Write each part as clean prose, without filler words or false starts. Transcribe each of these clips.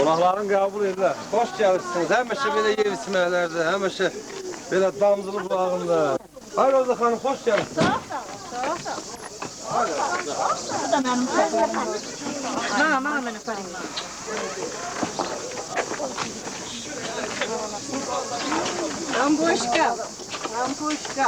Sabahların qəbul edirlər. Xoş gəlirsiniz. Həmişə belə yer içmələrdə, həmişə belə damcılı bulağında. Hayır Roza xanım, xoş gəlirsiniz. Bu da mənim sözlərim. Mana mənə payım. Рампушка. Рампушка.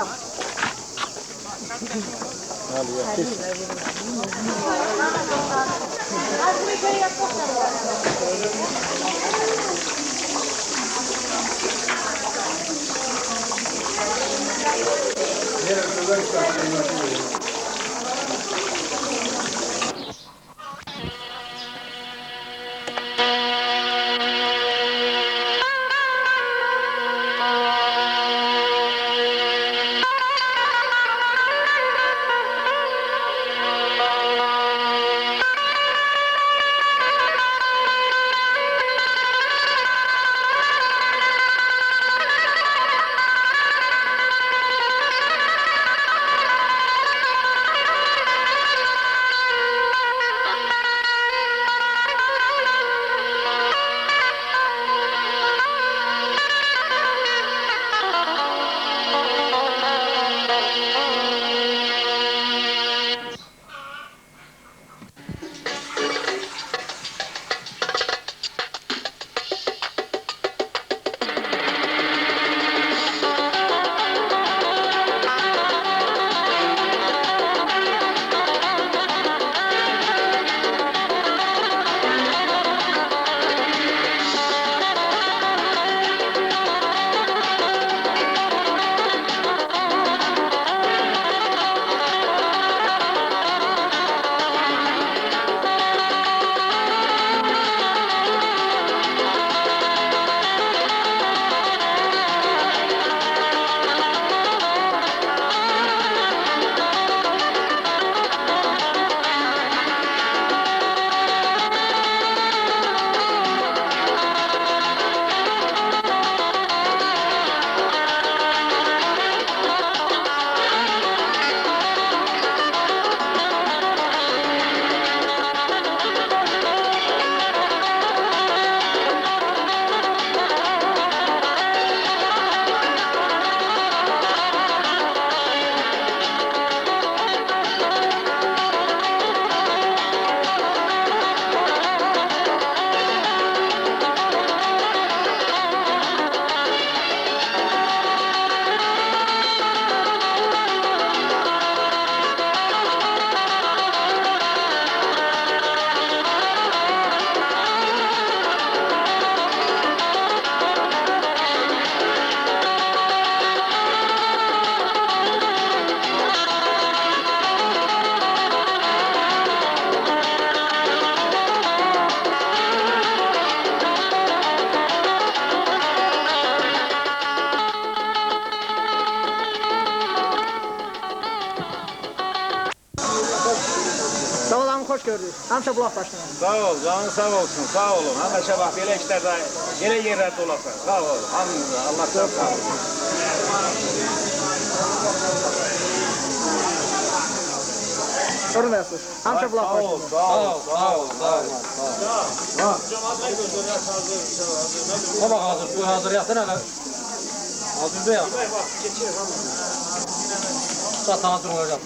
Hoş gördük. Həmişə bulaq başlayalım. Sağ ol, canın sağ olsun, sağ olun. Həmişə bax, belə işlərdə, belə yerlərdə olasın. Sağ ol, hamınıza, Allah sağ olsun. Görməyəsiniz. Həmişə bulaq başlayalım. Sağ ol, sağ ol, sağ ol. Sabah hazır, bu hazır yatın hələ. Hazırda ya. Saat hazır olacaq.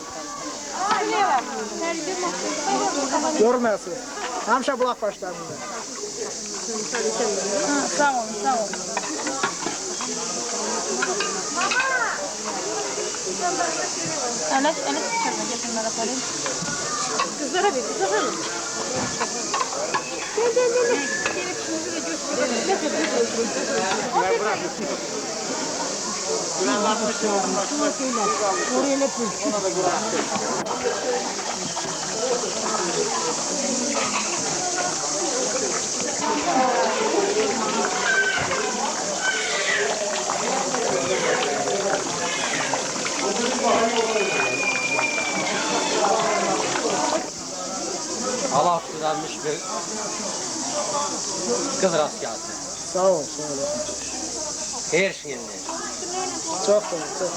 Görməyəsiniz. Həmişə bulaq başlayalım. Sağ olun, sağ olun. Ələş çıxarma, gətirmələ aparayım. Qızlara bir, qızlara bir. Allah düzelmiş bir kız rast geldi. Sağ ol, sağ ol. Her şeyinde. Çok sağ ol, çok sağ ol.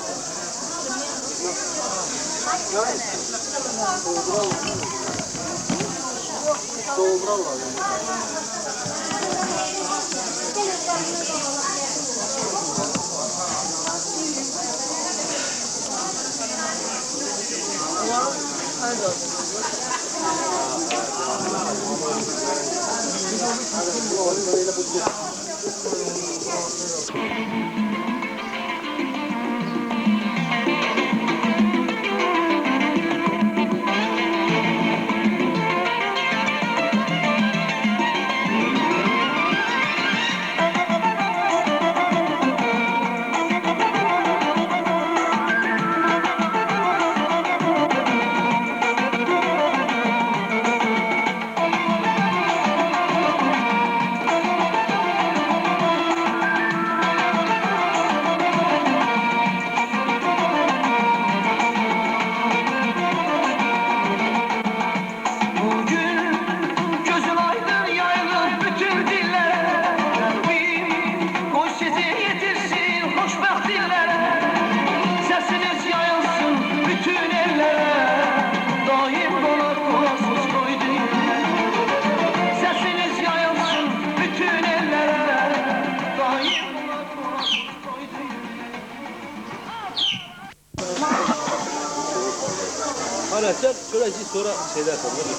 Hala sen şöyle sonra şeyler sorulur.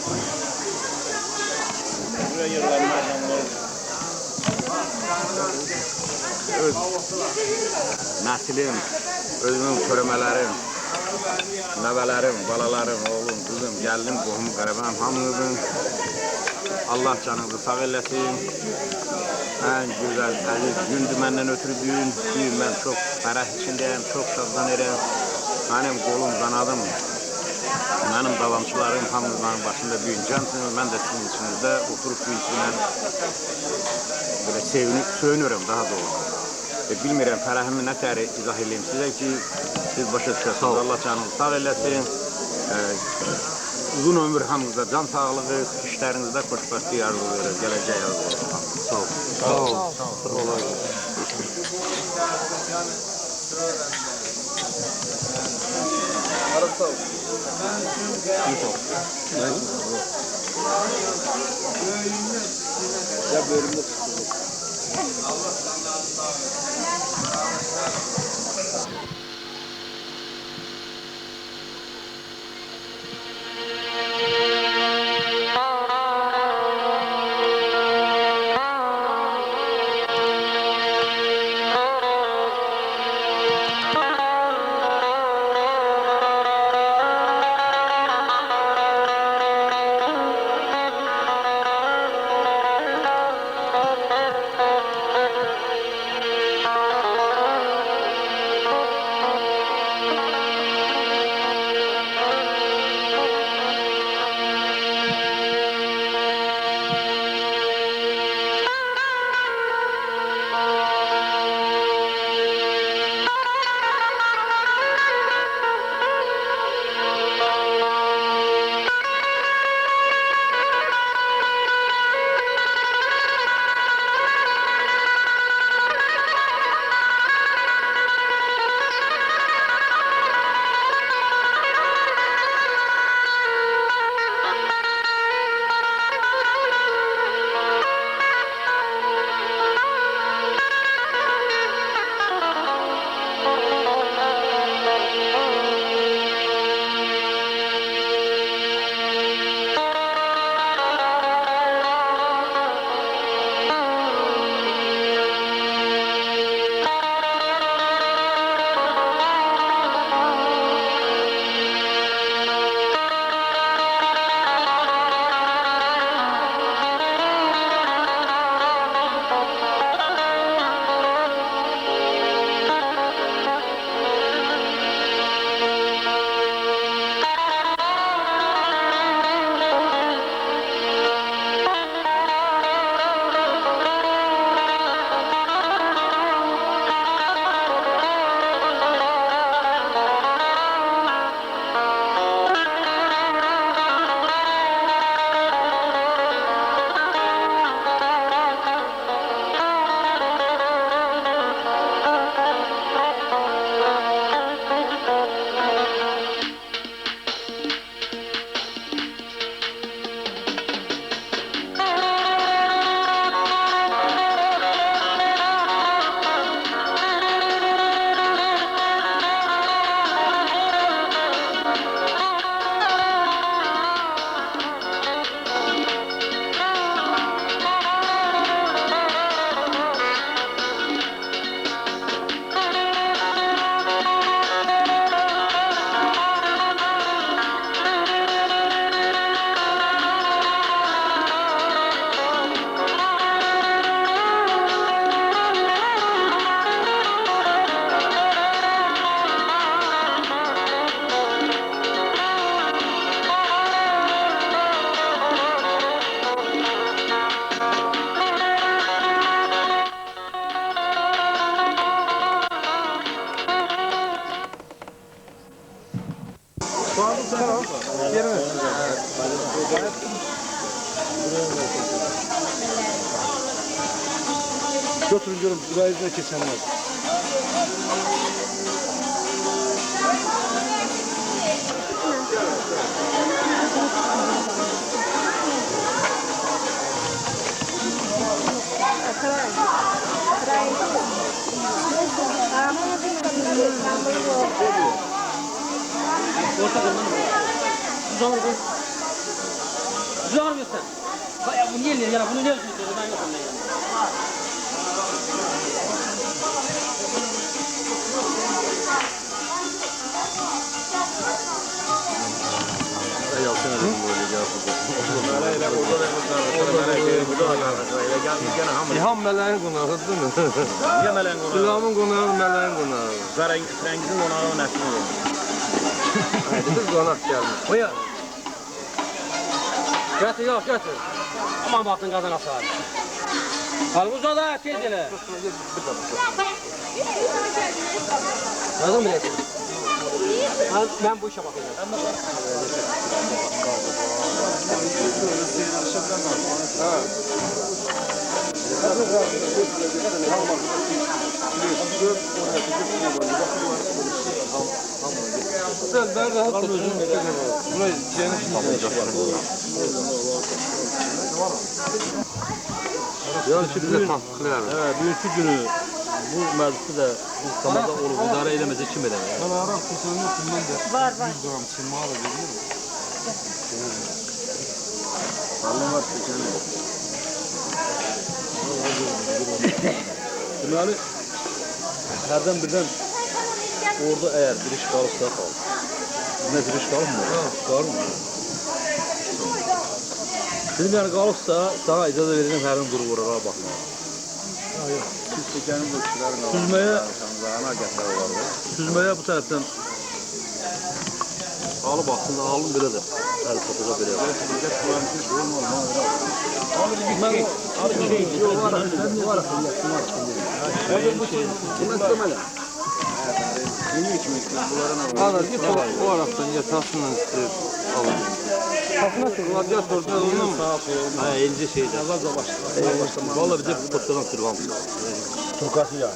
Buraya yıllarına Öz nəsilim, özümün körəmələrim, nəvələrim, balalarım, oğlum, qızım, gəlinim, qohum, qərəbəm, hamınızın Allah canınızı sağ eləsin. Ən gözəl, əziz gündür məndən ötürü gün. Mən çox fərəh içindəyəm, çox şadlanırım. Mənim qolum, qanadım, mənim davamçılarım hamınızın başında büyüncəmsiniz. Mən də sizin içinizdə oturup büyüncünlə böyle söyünürüm daha doğrusu. Bilmirəm, fərəhimi nə təri izah edeyim sizə ki, siz başa düşəsiniz. Allah canınızı sağ eləsin. Uzun ömür hamınıza can sağlığı, işlərinizdə xoşbəxtlik arzulayırıq, gələcək arzulayırıq. Sağ olun. Sağ ol. Sağ ol. Sağ ol. Ya bölümde Götürün görün, burayı da kesenler. Orta kalın. Uzanır bu. Uzanır mısın? Ya bunu geliyor ya, bunu ne yapıyorsun? Ben yokum ben. Yalçın dedim böyle cevabı. İlham meleğin qonağıdır mı? Niyə mələn qonağı? İlhamın qonağı, meleğin qonağı. Fərəngizin qonağı nəsli olur. Biz qonaq gəlmiş. Oya. Götür yok götür. Aman baktın kazan asar. Al uzada tez gele. Lazım mı? Ben bu işe bakacağım. Sen ben rahat tutun. Burayı geniş tutacaklar. Yani şimdi Bize tanıklayalım. evet, bugünkü günü bu məclisi də biz tamamda olub idarə eləməcək kim eləmək? Ben Arap kusurunu bundan da Var var. 100 gram çırmağı da verilir mi? Deməli, hərdən birdən orada əgər bir iş qalıbsa qalır. Nə bir iş qalmır? Qalmır. Dedim yəni qalıbsa, sana icazə verirəm hərin quru vurara baxma. Süzməyə bu tərəfdən alıp aslında alın belə də. Əli topuza belə. Ana git o Arap'tan yatasından isteyip alın. Radyatörde onunla mı? Ha, elci şeydi. Valla bize postadan sürvam. Turkası ya.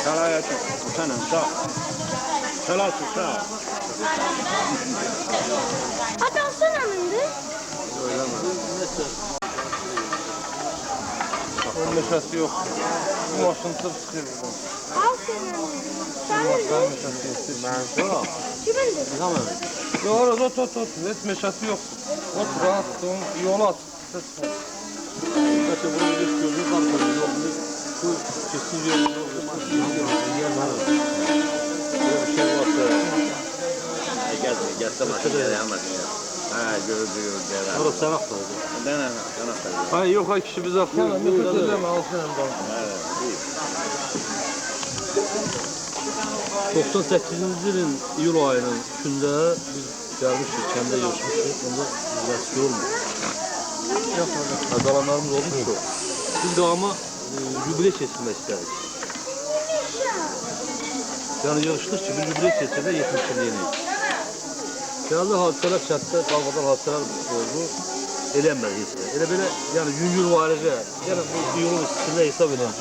Çalaya çık. Sana sağ. Çala çık sağ. Adam sana mıydı? Onun meşası yok. Bu maşın tır çıkıyor buradan. Al sana. Sen Ben de. meşası yok. Kimin de? Tamam. Yok orada ot. Hiç meşası yok. Ot rahat. Yolu at. Kaçı bunu bir gözünü kalkıyor. Yok bu kesin yer yok. Yer var. Böyle bir şey varsa. Gelse maşın yaramaz. Ha gördü. Orası sen aktardı. Dene. Hayır yok hay kişi bize akıyor. Tamam, Nefes buyur, edeme alsın hem de. 98-ci ilin iyul ayının 3-də biz gəlmişik, kəndə görüşmüşük. Onda izləsi olmuyor. Qalanlarımız olmuşdu. Biz devamı jubiley keçirmək istədik. Yəni yığışdıq ki, bir jubiley keçirdə 70 illiyini. Gəldi hadisələr kənddə, qalmadan hadisələr oldu. Elənmədi heç nə. Elə belə, yəni yüngül varicə, yəni bu iyulun üstündə hesab edin.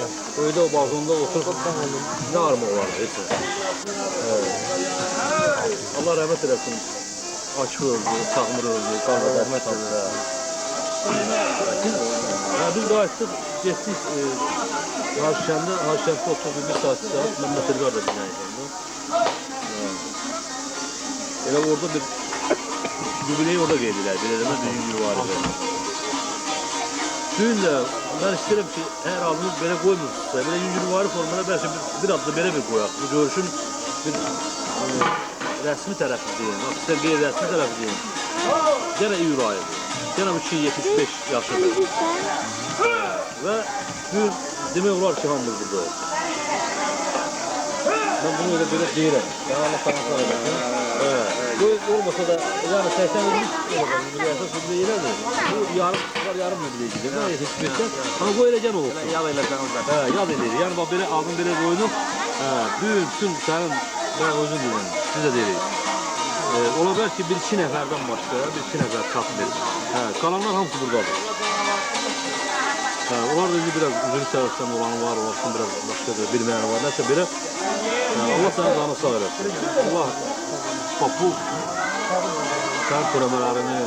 Öyle o balkonda oturup ne arma var heç nə. Allah rəhmət eləsin. Akif öldü, Çağmır öldü, Qarla rəhmət eləsin. Biz qayıtdıq, getdik Haşkəndə oturdu bir saat, Məhəmməd Elqar da binə insandı. Elə orada bir jubileyi orada qeydilər, bir eləmə büyük yuvarıqlar. Dün də mən istəyirəm ki, əgər abimiz belə qoymursa, belə yuvarı formada bəlkə bir adda belə bir qoyaq. Bu görüşün bir rəsmi tərəfi deyil, sizə qeyri-rəsmi tərəfi deyil. Gənə iyul ayıdır. Gənə bu kişi 75 yaşıdır. Və bir demək olar ki, hamımız burada olsun. Ben bunu öyle böyle deyirəm. Ben Allah sana sağ edəsin. Bu olmasa da, yani 80 illik olacaq, müdüriyəsə sürdüyü yerədir. Bu yarım var, yarım müdüriyəcidir. Ben yetişmişsən, ama bu eləcən olsun. Yad eləsən olacaq. Yad eləyir. Yəni bax belə adın belə qoyduq. Bütün sənin ben özün deyirəm, siz də deyirik. Ola bilər ki, bir-iki nəfərdən başqa, bir-iki nəfər çatmır. Qalanlar hamısı buradadır. Onlar da biraz üzülü səbəbdən olanı var, olasın biraz başqadır, bilməyəni var. Nəsə belə, Allah sənə canı sağ eləsin. Allah bu sənin törəmələrini,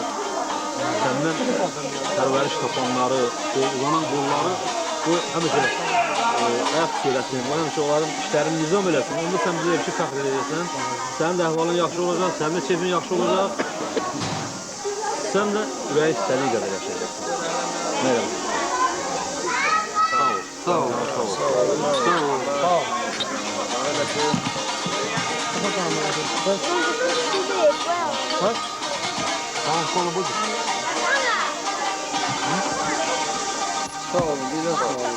səndən tərvəriş tapanları, uzanan qolları həmişə ayaq söyləsin, həmişə onların işlərini nizam eləsin. Onda sən bizə bir şey fəxr edəcəksən, sənin də əhvalın yaxşı olacaq, sənin də keyfin yaxşı olacaq, sən də ürəyi istədiyi qədər yaşayacaqsın. Nə eləmək? Sağ ol. Sağ ol. Sağ ol. Sağ ol. Sağ ol. Bak. Tamam, kolu budur. Sağ olun, bir de sağ olun.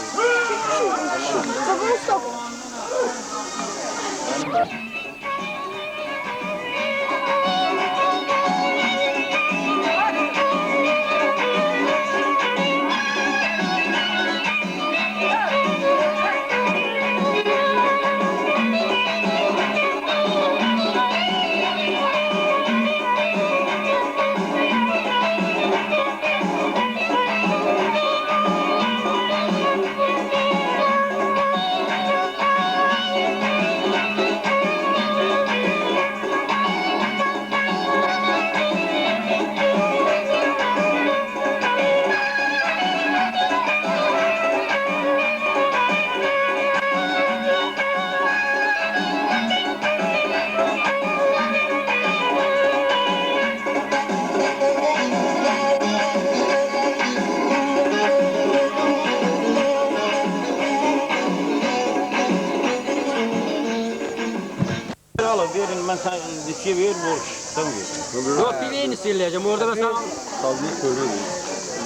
Verin, ben sana diskiye ver, borç. Sen ver. Yok, bir yeni silleyeceğim. Orada ben sana... Kazıyı söylüyorum.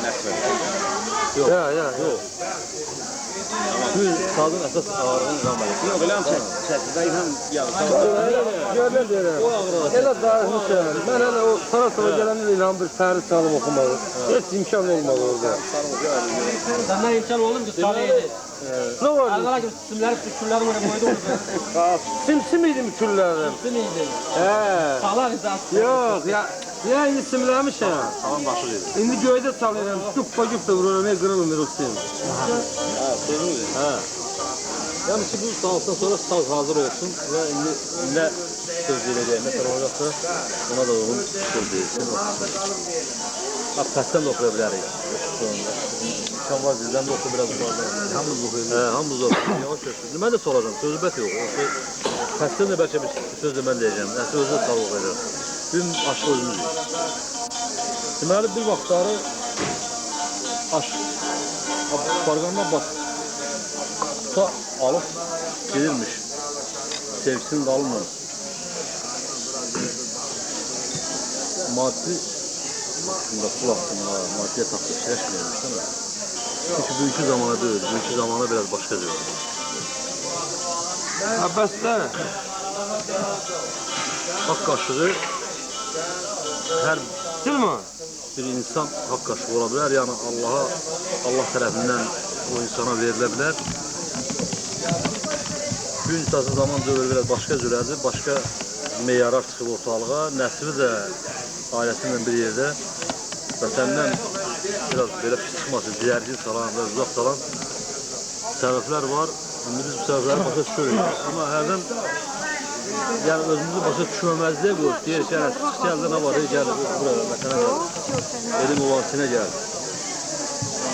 Nasıl? Ya. Yok. Şu sazın əsas ağırlığını qalmayacaq. Yok, öyle mi sen? Çəkdəyim həm yarısı. Görmez deyirəm. Elə darıxmışam. Mən hələ o Sarasova gələndə ilə bir fəri çalıb oxumalı. Heç imkan olmadı orada. Senden imkan olur mu ki? Sarıydı. Ne vardı? Ağala gibi simleri küçüllerim oraya koydu oldu. Sim idi mi küllərim? Simiydi. He. Sağlar izası. Yok ya indi simləmişəm. Tamam başı dedi. İndi göydə çalıram. Güppa vururam. Ey qırılmır o sim. Yəni ki, bu sağlıqdan sonra saz hazır olsun və indi nə söz deyiləcək, nə tər olacaqsa ona da uyğun söz deyilsin. Pəsdən də oxuya bilərik. İmkan var, bizdən də oxu biraz yuvardan. Hamımız oxuyur. Hamımız oxuyur. Yavaş yoxdur. Mən də soracağım, sözbət yox. Pəsdən də bəlkə bir söz də mən deyəcəm. Nəsə özünə sağ oxuyacaq. Gün aşıq özümüzük. Deməli, bir vaxtları aşıq. Barqandan bax. Tuta alıp gelirmiş. Sevgisinin dalınla. Maddi hakkında, kul hakkında, maddiye taktık şireşmiyormuş değil mi? Çünkü bu iki zamana değil, bu iki zamana biraz başka diyor. Ha bəs də. Hak kaşığı her Silma. bir insan hak kaşığı olabilir. Yani Allah tarafından o insana verilebilir. Gün sazı zaman dövür biraz başqa cürədir, başqa meyarar çıxıb ortalığa, nəsli də ailəsindən bir yerdə və səndən biraz belə pis çıxmasın, ciyərgin salan və uzaq salan səbəblər var. İndi biz bu səbəbləri başa düşürük. Amma hərdən yəni özümüzü başa düşməməzliyə qoyub, deyir ki, çıx gəldə nə var, gəl buraya, vətənə gəl, elim olansinə gəl.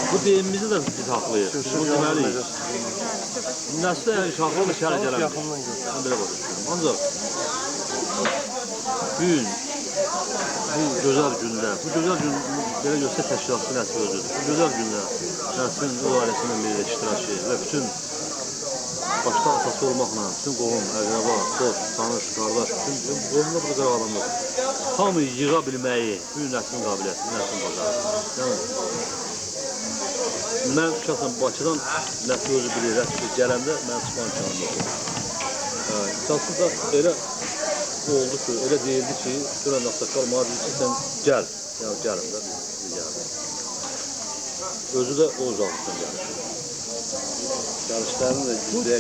Bu deyimimizi də biz haqlıyıq, bunu deməliyik. Nəslə şahlı şəhərə gələm. Mən belə başlayıyorum. Ancaq gün, bu gözəl gündə, bu gözəl gün belə göstər təşkilatlı nəsli özüdür. Bu gözəl gündə nəslin o ailəsindən bir iştirakı və bütün başda asası olmaqla, bütün qohum, əqrəba, dost, tanış, qardaş, bütün qohumda burada qırağalanır. Hamıyı yığa bilməyi, bu nəslin qabiliyyəti, nəslin bacarı. Mən şəxsən Bakıdan nəsli özü bilir, rəsmi gələndə mən çıxma imkanım yoxdur. İnsansız da elə oldu ki, elə deyildi ki, Duran Ağsaqqal mənə dedi ki, sən gəl. Ya gəlin də, biz gəlin. Özü də o uzaqlıqdan gəlir. Çalışlarını da güzel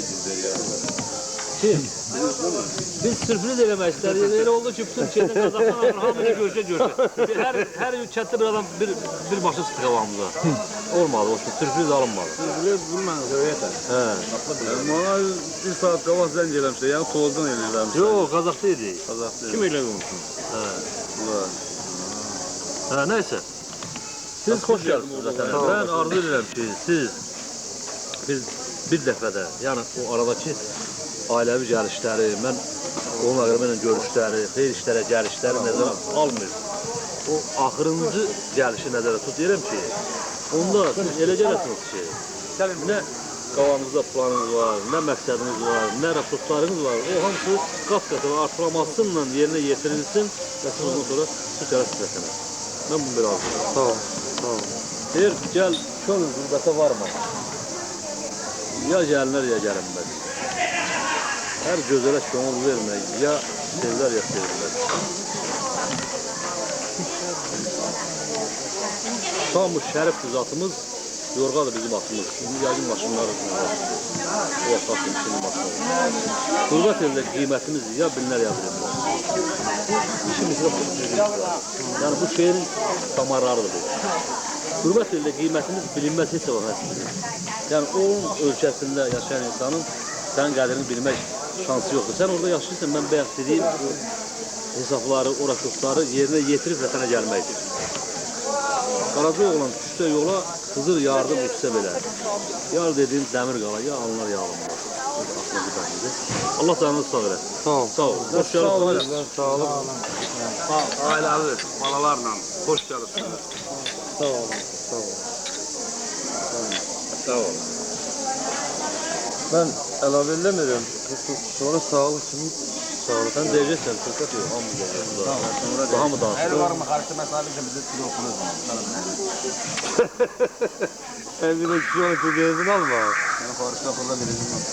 yapıyorlar. Kim? Biz sürpriz eləmək istədik. Elə oldu ki, bütün şeydən Qazaxıstan hamını görsə. Hər gün çətdə bir adam bir başa çıxdı qabağımıza. Olmadı, olsun, sürpriz alınmadı. Sürpriz bulmanız öyrətən. Hə. Bana bir saat qabaq zəng eləmişdi, yəni tozdan eləyirəm. Yox, Qazaxda idi. Qazaxda. Kim elə olmuşsun? Hə. Ulan. Hə, nəysə. Siz xoş gəldiniz zaten. Mən arzu edirəm ki, siz bir dəfədə, yəni o aradakı ailəvi gəlişləri, mən onun ağrımı ilə görüşləri, xeyir işlərə gəlişləri nəzərə almır. O axırıncı gəlişi nəzərə tut deyirəm ki, onda siz elə gələsiniz ki, nə qavanızda planınız var, nə məqsədiniz var, nə rəsudlarınız var, o hamısı qat-qatı artırlamasıyla yerinə yetirilsin və siz ondan sonra su gələsiniz vətənə. Mən bunu bir arzulayım. Sağ ol, sağ ol. Deyir, gəl, könül qürbətə varma. Ya gəlinlər, ya gəlinməz. Hər gözələ könül vermək, ya sevlər, ya sevirlər. Tam bu şərif düzatımız, yorğadır bizim atımız. Şimdi yəqin maşınları o əsas kimsinin maşınları. Qürbət eldə qiymətimiz ya bilinlər, ya bilinlər. İşimizdə bu düzgün. Yəni bu şehrin damarlarıdır bu. Qürbət eldə qiymətimiz bilinməz heç zaman həsbidir. Yəni onun ölkəsində yaşayan insanın sənin qədrini bilmək şansı yoxdur. Sən orada yaşayırsan, mən bəyək dediyim hesabları, o raşotları yerinə yetirib vətənə gəlməkdir. Qaraca oğlan düşsə yola, Xızır yardım etsə belə. Yar dediyim dəmir qala, ya anlar ya alınmaz. Allah canınızı sağ eləsin. Sağ ol. Sağ ol. Hoş gəldiniz. Sağ ol. Ailəli, balalarla xoş gəlirsiniz. Sağ ol. Sağ ol. Sağ ol. Ben əlavə eləmirəm. Sonra sağlıq kimi sağlıq. Sen diyeceksen, fırsat yok. Hamı diyecek. Daha mı daha? Her var mı karşı mesafede bize telefonuz var. Evine kişi onu çocuğunuzun alma. Yani karşı kapıda birinci yok.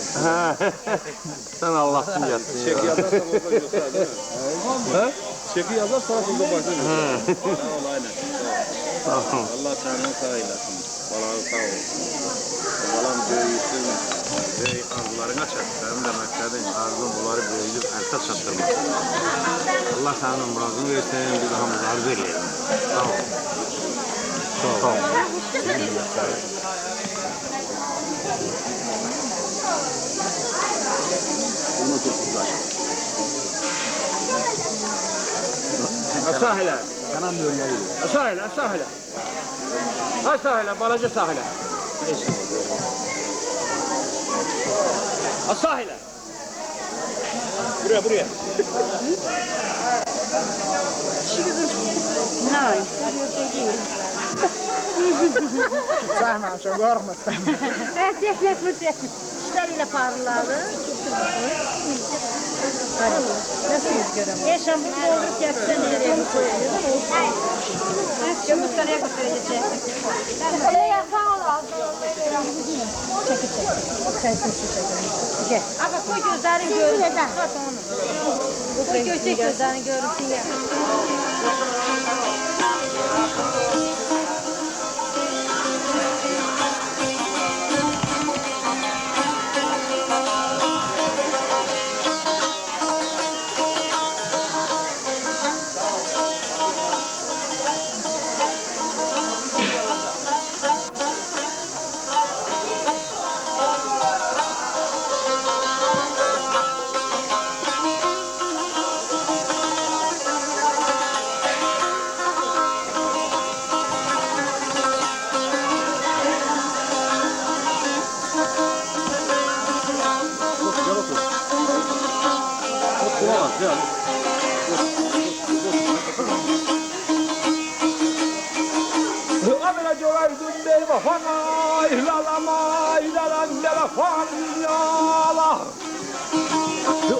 Sen Allah'ın yatsın ya. Çeki yazarsa burada göster değil mi? He? Çeki yazarsa burada başta göster. Sağ ol aynen. Sağ ol. Allah canını sağ eylesin. Balan sağ olsun. Balan büyüsün. Böyük arzularına çat. Benim de məqsədim arzum bunları böyüyüp əldə çatdırmaq. Allah sənin muradını versin, bir daha arzu eləyəm. Sağ ol. Sağ ol. Bunu çok güzel. Sahile. Sahile, sahile. Ha sahile, balaca sahile. Ha sahile. Buraya. Nein. Sahne amca, korkma. Teknik. İşleriyle parladı. Nasıl görüyorum? Yaşam bunu olur ki hepsini nereye koyuyor? Yumurta nereye götürecek? Oraya yapalım. Çekil. Sen sesi çekelim. Gel. Ama koy gözlerini görürsün. Koy gözlerini görürsün ya.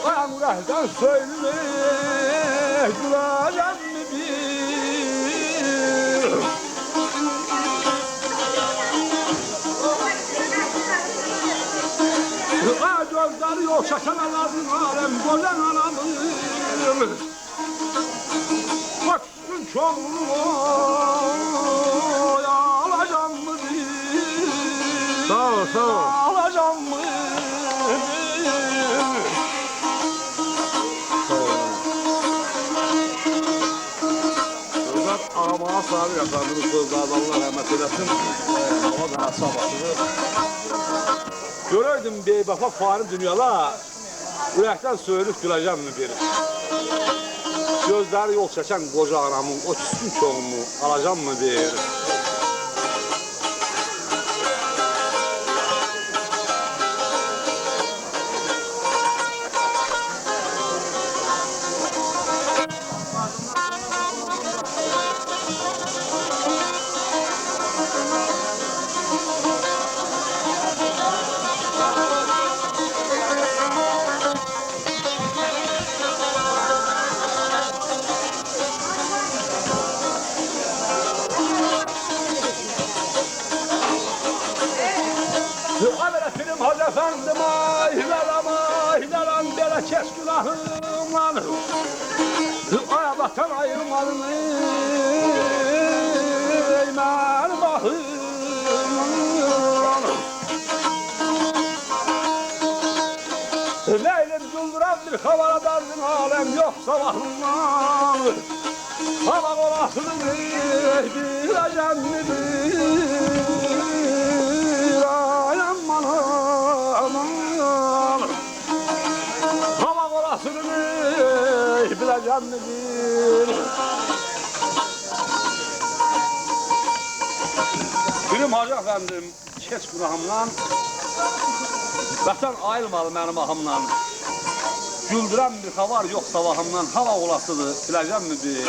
Ayağımdan söyle, gülen mi bir? Ağacın Sözleri yol çeken anamın alem gören anamın. Koçsun çoğunu alacağım mı bir? Sağ ol, sağ ol. Alacağım mı? Sözler ağamaya sahip yakardığınız sözler Allah rahmet eylesin. Hava daha sabahlığı. Göreydim beybafa fani dünyala, ürəkdən söyülüb güləcəm mi bir? Gözləri yol çəkən qoca anamın o küskün çoğumu alacam mı bir? Amele film Hacı Efendim aylaram belə kes günahım lan. Ayabatan ayırmadın ey mənim ahım. Leylim güldüren bir havara dardın alem yok sabahından. Hava olasını bir acenni bir aman aman. Hava olasını bir acenni bir. Bilim Hacı Efendim keç günahımdan. Vətən ayılmalı mənim ahımdan. Güldürən bir xavar yox sabahımdan. Hava olasıdır, biləcəm mi bir?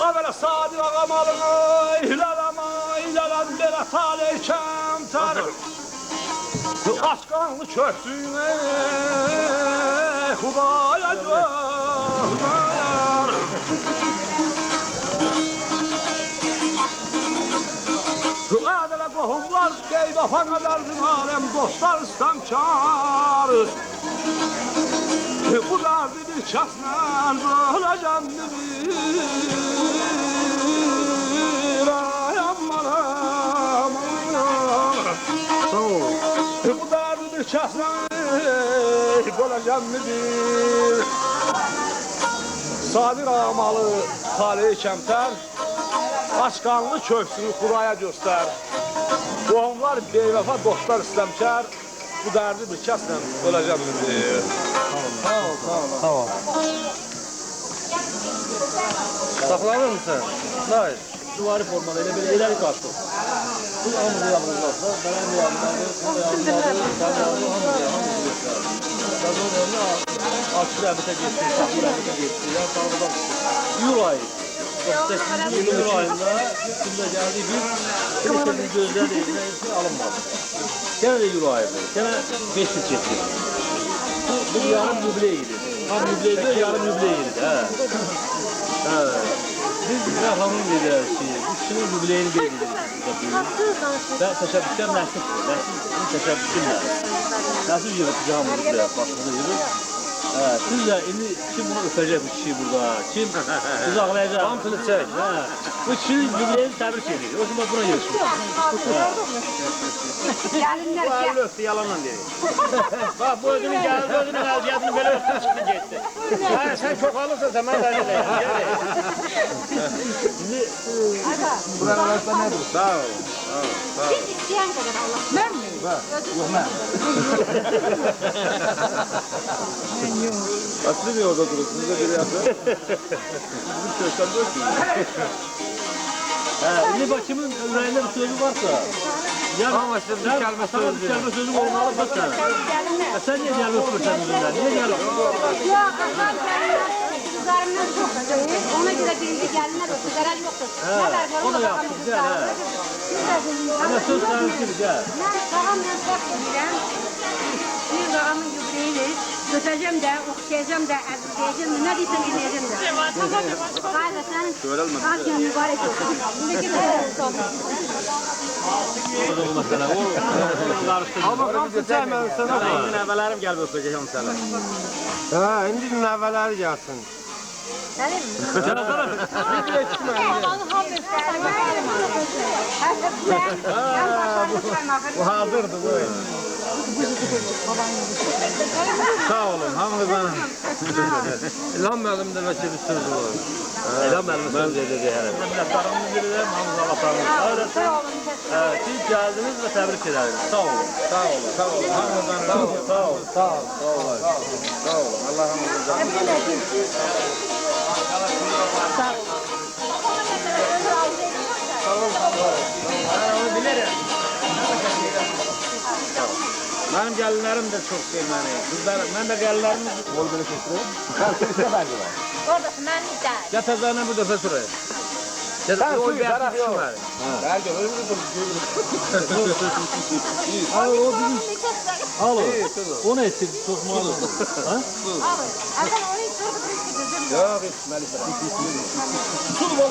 Evvela Sadi ağamalın aylaram belə taleykem tarım. Aşkanlı çöktüğüne Hudaya gözler. Adele kohumlar beybafan ederdim alem dostlar istemkar. Bu derdi bir çaslan böleceğim bir ay aman aman. Sağ ol. Bu derdi bir çaslan böleceğim bir. Sadir ağamalı taleyi kemter, aşkanlı köksünü kuraya göster. Qohumlar beyvefa dostlar istemkar, bu derdi bir kəslə böleceğim bir. Sağ ol, sağ ol. Sağ ol. Saklanır mısın? Hayır. Duvarı formalı, elə belə ileri kalktı. Bu hamısı yalnız olsa, ben de yalnız açı rəbitə getdi, saxlı rəbitə getdi, ya sağlıqda yul ayı. 8. yıl ayında üstümdə gəldi bir elektriğin gözləri elinə alınmadı. Gene de yul ayıdır, gene 5 yıl çekti. Bu yarım yübleydi. Tam yübleydi, yarım yübleydi. Biz hanım dedilər ki, bu kişinin yübleyini qeyd edirik. Və təşəbbüslər Nəsibdir. Nəsibin təşəbbüsü Nəsib yığıb hamımızda başımıza yığıb. Siz də indi kim bunu öpəcək bu kişiyi burada? Kim uzaqlayacaq? Hamısını çək. Bu kişinin yübleyini təbrik edir. O zaman buna yığışır. Gelinler Bu elini öptü yalanla dedi. Bak bu ödünün geldi, bu ödünün əziyyətini belə öptü çıxdı getdi. Yani sen çok alırsan sen ben de öyle deyim. Buranın arasında nedir? Sağ ol. Siz isteyen kadar Allah. Ben mi? Yok ben. Aslı niye orada durursunuz? Siz de biri yapın. Bizim köşkten dönsün. İndi bakımın ürəyində bir sözü varsa, yəni, Ama işte bir kelime sana bir kəlmə sözüm olmalı da sən. Sən niyə gəlib öpürsən üzümdən? Niyə gəlib? Yok, kızlarımdan çok değil. Ona göre birinci gelinler olsun, zarar yoktur. O da yaptı, güzel ha. Ama söz sahipsiz, gel. Ben sağımdan çok bilirəm. Bir ağamın yüreğini götüreceğim de, okuyacağım da, azizleyeceğim de, ne diysem edeceğim de. Hayır, sen az gün mübarek olsun. Şimdiki de olsun. O da olmaz sana, o karıştırdı. Ama kalsın çaymanı sana var. İndi nəvələrim gəlib öpəcək onu sənə. Ha, indi nəvələri gəlsin. Bu hazırdır bu. Sağ olun, hamınızdan. İlham müəllimdə bəlkə bir söz var. Elham mənim söz dedi yəni. Minnətdarımı bilirəm, hamınız Allah tanrım. Siz gəldiniz və təbrik edərim. Sağ olun. Sağ olun, sağ olun. Hamınızdan Sağ olun. Sağ olun. Sağ ol, sağ ol. sağ olun. Allah hamınızdan. Benim gelinlerim de çok sevmeli. Ben de gelinlerimi bol böyle kesiyorum. Oradasın, ben de. Yatazlarına bu defa süreyim. Sen suyu taraf yok. Belki öyle bir Al o bizim. Al o. O ne etsin? Sokmalı. Ha? Hasan onu sordu. Yok içmeli. Su bol.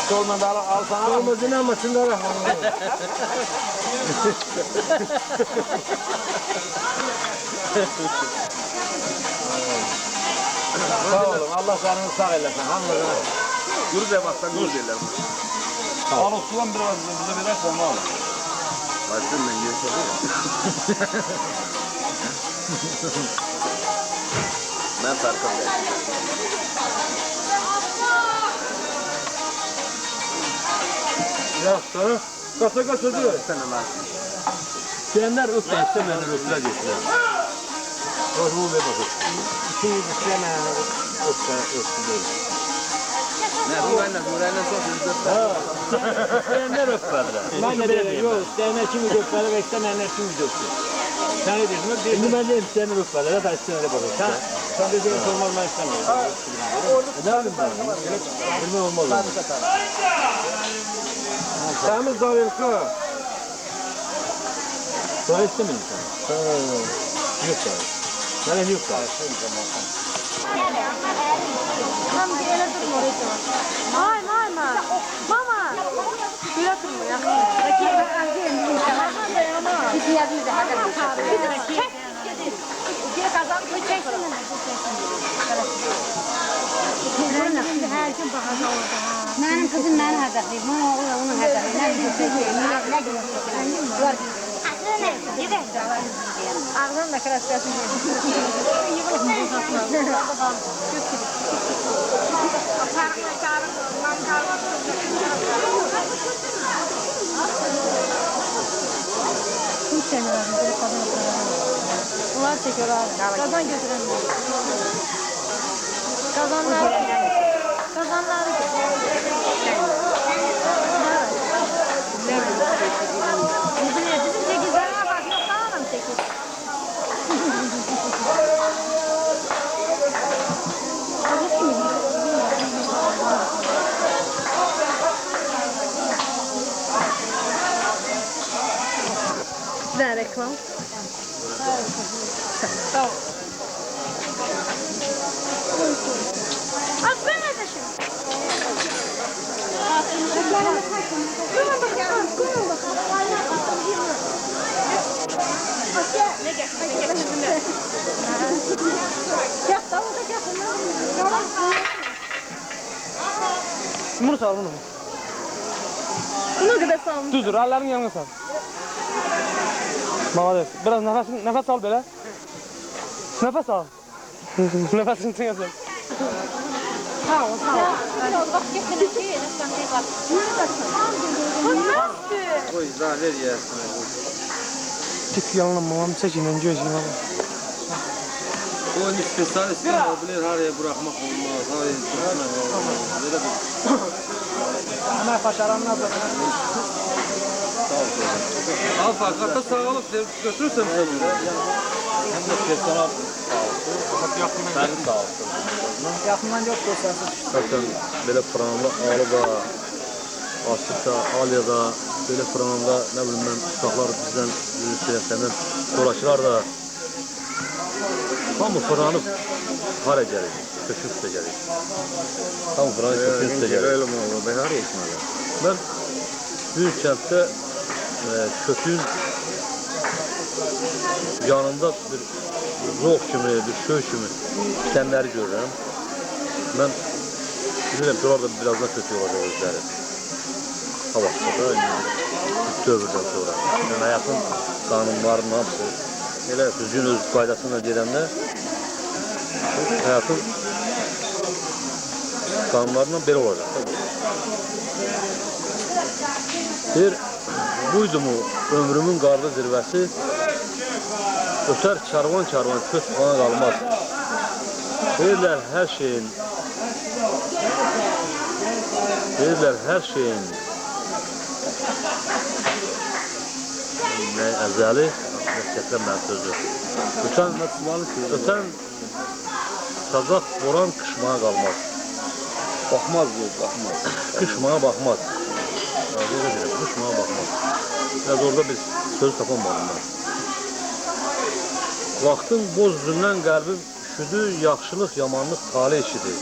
Solman da al sana. Olmazın ama şunlara Sağ olun. Allah canını sağ eylesin. Hamdolsun. Yürü de baksan yürü derler. Al o sudan biraz bize bir ekran al. Başım ben geçelim. Ben sarkım Ya sana kasa kasa diyor. Sen Ömer. Diyenler öpme istemeyenler öpüler geçtiler. Ruhu ve bakın. İkiniz isteme. Öptü. Ne bu ben de buraya çok İsteyenler öpmediler. Ben de dedim yok isteyenler kimi öpmeli ve istemeyenler kimi öptü. Sen ne diyorsun? Şimdi ben de isteyenler öpmediler. Hatta isteyenlere bakın. Sen dediğin sormaz ben istemiyorum. Ne yapayım ben? Bilmem olmaz. Temiz zarılka. Sonra istemiyorum sen. Yok daha. Benim yok daha. Tam bir ele durma oraya. May. Mama. Şöyle durma ya. Peki ben azıyım. Bir yardım da hadi. Çek. Bir kazan koy çeksin. Her gün bahane orada. Benim kızım ben hedefliyim. Onun hedefliyim. Ne diyorsun? Var. Ağzım da kıraslasın. Kim seni lazım? Böyle kadın bunlar çekiyor abi. Kazan götüremiyor. Kazanları bizim 8 liraya bak yok daha mı 8? Ver reklam. Sağ ol. Az ben ateşim. Ne getirsin? Ya tavuğu da getirsin. Bunu sal bunu. Bunu kadar sağ Düzdür, ellerin yanına sal. Maalesef. Biraz nefes al böyle. Nefes al. Nefesini çek sen. Sağ ol. Bak getirin ki lütfen tekrar. Bu nasıl? Koy daha ver ya. Git yanına mamam çekin önce gözüne bak. O spesialist bilir haraya bırakmak olmaz. Haraya bırakmak olmaz. Böyle bir... Hemen başaranlar da. Al farkata sağlık götürürsem seni. Hem de personel benim sağ olsun. Yakından yok dostlarsa. Zaten belə fıranda alıda, asıqda, alyada, belə fıranda nə bilim mən uşaqlar bizdən sürətlənir, dolaşırlar da hamı fıranı hara gəlir, kökün üstə gəlir. Hamı fıranı kökün üstə gəlir. Öyle mi olur? Ben haraya içmeli? Mən büyük kənddə kökün yanında bir zoq kimi, bir köy kimi bitənləri görürəm. Mən bilirəm ki, orada birazdan kötü olacaq özləri. Havaqda da, dövrdən sonra. Yəni, həyatın qanunlarının hamısı elə düzgün öz qaydasıyla gedəndə həyatın qanunlarından belə olacaq. Bir, buydu mu ömrümün qarlı zirvəsi, ötər karvan köz bana qalmaz. Deyirlər hər şeyin əzəli, gətirəm sözü. Ötən sazaq, boran qışmağa qalmaz. Bakmaz diyor, bakmaz. Qışmağa baxmaz. Qışmağa baxmaz. Biraz orada bir söz tapamadım ben. Vaxtın boz üzündən qəlbim üşüdü, yaxşılıq, yamanlıq tale işidir.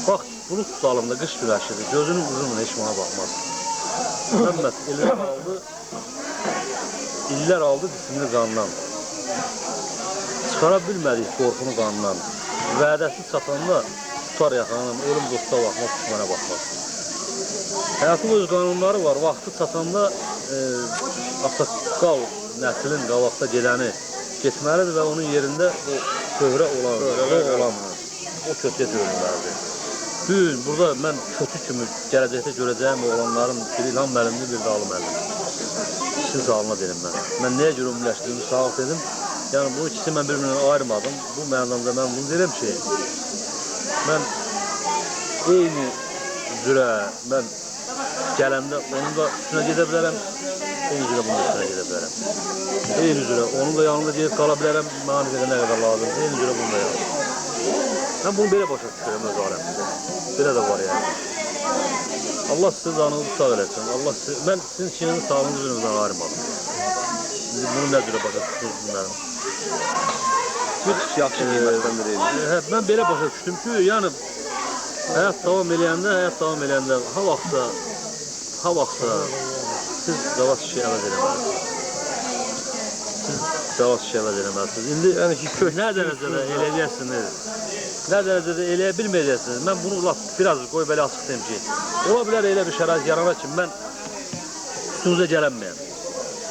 Bax, bulut tutalımda qış güləşidir, gözünün uzunla heç bana baxmaz. Məmməd illər aldı cisimli qandan. Çıxara bilmədik qorxunu qandan. Vədəsi çatanda tutar yaxanım, ölüm dosta baxmaz, düşmənə baxmaz. Həyatın öz qanunları var, vaxtı çatanda assaqqal nəslin qabaqda gedəni getməlidir və onun yerində o kövrə olan, o kötüyə dönülməlidir. Dün, burada mən kötü kimi gələcəkdə görəcəyim oğlanların biri İlham müəllimdir, bir də Ali müəllim. İkisinin sağlığına dedim mən. Mən nəyə görə ümumiləşdirdim, sağlıq dedim. Yəni, bu ikisi mən bir-birindən ayırmadım. Bu mənada mən bunu deyirəm ki, mən eyni üzrə, mən gələndə onun da üstünə gedə bilərəm, eyni üzrə bunun üstünə gedə bilərəm. Eyni üzrə, onun da yanında gedib qala bilərəm, mənə qədər nə qədər lazım, eyni üzrə bunu da yanında. Mən bunu belə başa düşürəm öz aləmdə. Belə də var yəni. Allah sizin canınızı sağ eləsin. Mən sizin işinizin sağlığınızı üzrünüzdən ayırmadım. Bunu nə cürə başa düşürsünüz bunların? Hiç yaxşı qiymətləndirəyim. Mən belə başa düşdüm ki, yəni həyat davam eləyəndə, ha vaxtsa siz zavaz işi əvəz eləməlisiniz. İndi yəni ki, nə dərəcədə eləyəcəksiniz, nə dərəcədə eləyə bilməyəcəksiniz. Mən bunu biraz qoy belə açıqlayayım ki, ola bilər elə bir şərait yarana ki, mən üstünüzə gələnməyəm,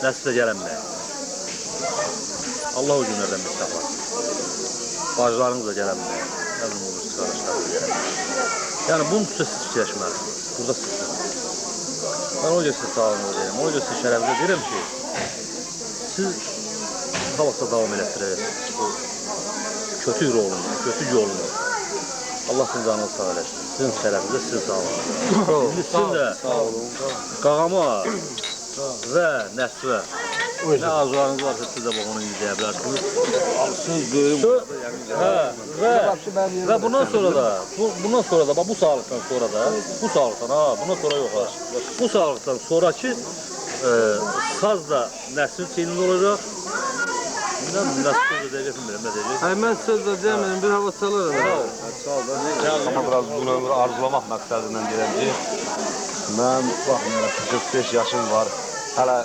nəslisə gələnməyəm. Allah o günlərdən bir səfər. Bacılarınız da gələnməyəm, nəzim olur, qardaşlarınız gələnməyəm. Yəni, bunun üstə siz fikirləşməlisiniz, burada sizsiniz. Mən o görə siz sağlığınızı deyirəm, o görə siz şərəfinizə deyirəm ki, siz ha vaxtda davam elətdirək bu kötü rolunu, kötü yolunu. Allah sizin canınızı sağ eləsin, sizin şərəfinizə, sizin sağlığınızı. İndi sizin də qağama və nəsvə nə arzularınız varsa siz də onu izləyə bilərsiniz. Söz böyüm. Və bundan sonra da, bu sağlıqdan sonra da, bundan sonra yox ha. Bu sağlıqdan sonraki saz da nəsil çeynində olacaq. Bilmem, nasıl söz edəcək, bilmirəm, nə deyəcək? Ay, mən söz edəcəyim, bir hava çalarım. Amma biraz bunu ömrü arzulamaq məqsədindən deyirəm ki, mən baxmayaraq 45 yaşım var, hələ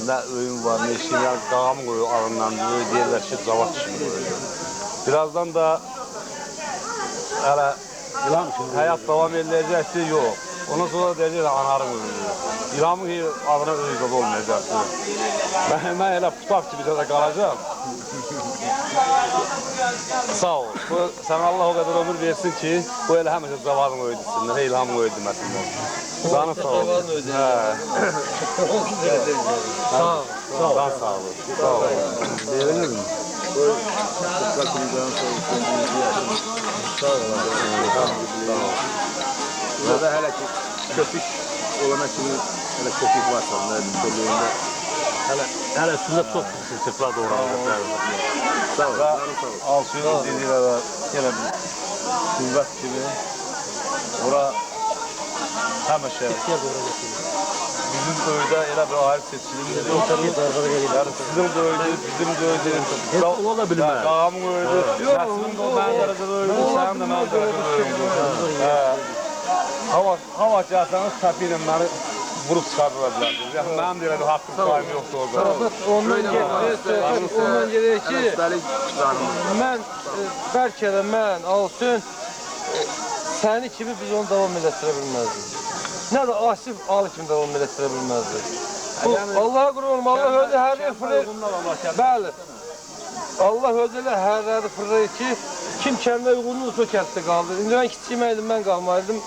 nə öyüm var, nə işim, yəni qağamı qoyuyor ağından, deyirlər ki, cavad işimi qoyuyor. Birazdan da hələ həyat davam ediləcəksə, yox. Ondan sonra deyəcəklər, anarım öyüyor. İlhamın adına öyüzad olmayacaqdır. Mən elə putak kimi də qalacaq. Sağ ol. Sənə Allah o qədər ömür versin ki, bu elə həmişə zavadın öydüsündən, İlhamın öydüməsindən. Canı sağ ol. Sağ ol. Sağ ol. Sağ ol. Sağ olun. Burada hele ki köpük olana kimi hele köpük var sanırım çölüğünde. Hele üstünde çok sıfırlar doğranlar. Sağ ol. Alçıyla dediler var. Yine bir kuvvet gibi. Ora həmişə bizim köydə elə bir ayrı seçilimiz yoxdur. Yəni sizin köydə, bizim köydə. Hep ola da bilmez. Dağımın köydə. Nəsimin köydə mən dərəcədə öyrüm, sənin də mən dərəcədə öyrüm. Hava açarsanız təpiyle məni vurup çıxardılar. Yəni mənim də elə bir haqqım daimi yoxdur orada. Ondan gelir ki, mən bəlkə də mən olsun səni kimi biz onu davam elətdirə bilməzdik. Nə də Asif Ali kimi davam elətdirə bilməzdik. Allah'a qurban olum, Allah öyle hər yer fırlayır. Bəli. Allah öyle hər yeri fırlayır ki, kim kendine uyğunluğu o kənddə qaldı. İndi mən kiçiyim idim, mən qalmaydım.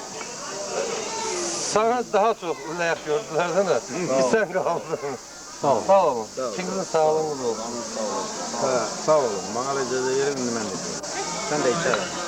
Sana daha çok layık gördüler değil mi? Sen kaldın. Sağ olun. Sağ olun. İkinizin sağlığınız olsun. Sağ olun. Bana da yerim mən də. Sən də içərəm.